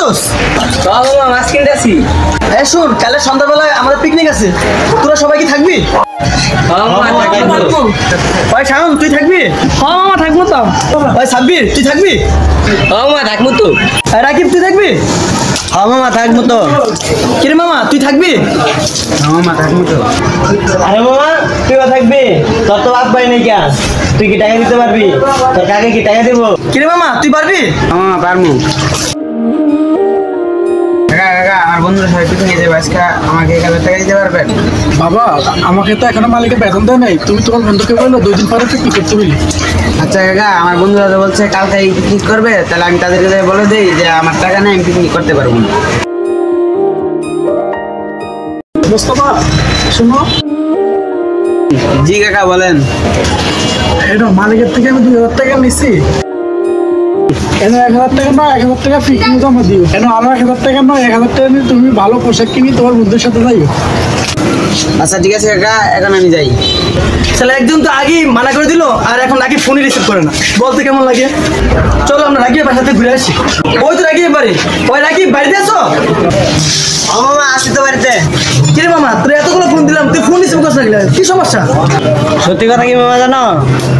আসছস? মামা মাছ কিনতে আসি। এই শুন, কালে সন্ধ্যাবেলায় আমাদের পিকনিক আছে, তোরা সবাই কি থাকবি? ভাই শাওন তুই থাকবি? হ্যাঁ মামা থাকবো তো। ভাই সাব্বির তুই থাকবি? মামা থাকবো তো। রাকিব তুই থাকবি? হ্যাঁ মামা থাকবো তো। কিরে মামা তুই থাকবি? মামা থাকবো তো। আরে মামা তুইও থাকবি? তোর তো বাপ ভাই নাই কে? তুই কি টাকা দিতে পারবি? তোর কাকে কি টাকা দিব? কিরে মামা তুই পারবি? মামা পারমু। আমার বন্ধুরা সবাই পিকনিকে যাবে আজকে, আমাকে 1000 টাকা দিতে পারবেন? বাবা আমাকে তো এখনো মালিকের বেতন দেয় নাই, তুমি তোমার বন্ধুকে বললো 2 দিন পরে পিকনিক করতে বলি। আচ্ছা কাকা, আমার বন্ধুরা তো বলছে কালকে পিকনিক করবে, তাহলে আমি তাদেরকে বলে দিই যে আমার টাকা নেই, আমি পিকনিক করতে পারবো না। মোস্তফা শুনো, জি কাকা বলেন। এটা মালিকের থেকে আমি 2000 টাকা নিচ্ছি, এনে 1000 টাকা নয়, 1000 টাকা পিকনিক জমা দিও। কেন আমার 1000 টাকা নয়, 1000 টাকা নিয়ে তুমি ভালো পোশাক কিনি তোমার বন্ধুদের সাথে যাইও। আচ্ছা ঠিক আছে কাকা, এখন আমি যাই। তাহলে একজন তো আগেই মানা করে দিল, আর এখন রাকিব ফোনই রিসিভ করে না, বলতে কেমন লাগে? চলো আমরা রাকিবের বাসাতে ঘুরে আসি। ওই তো রাকিব বাড়ি। ওই রাকিব বাড়িতে আছো? মামা আসি তো বাড়িতে। কিরে মামা তোর এতগুলো ফোন দিলাম, তুই ফোন রিসিভ করছ না, কি সমস্যা? সত্যি কথা কি মামা জানো?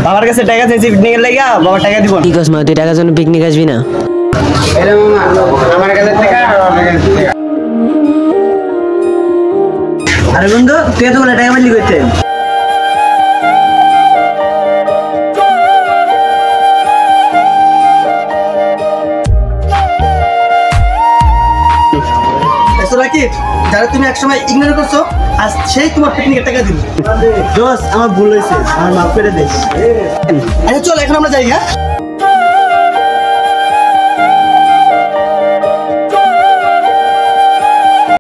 বাবার কাছে টাকা চাইছি পিকনিকের লাগা, বাবা টাকা দিব না। কি কস মা, তুই টাকার জন্য পিকনিক আসবি না? এরে মামা, আমার কাছে টাকা আর আমার কাছে টাকা। আরে বন্ধু তুই এতগুলো টাকা মারলি করতে? রাকিব, যারা তুমি একসময় ইগনোর করছো, আজ সেই তোমার পিকনিকের টাকা দিল। দোস্ত আমার ভুল হয়েছে, আমার মাফ করে দে। আচ্ছা চল এখন আমরা যাই। হ্যাঁ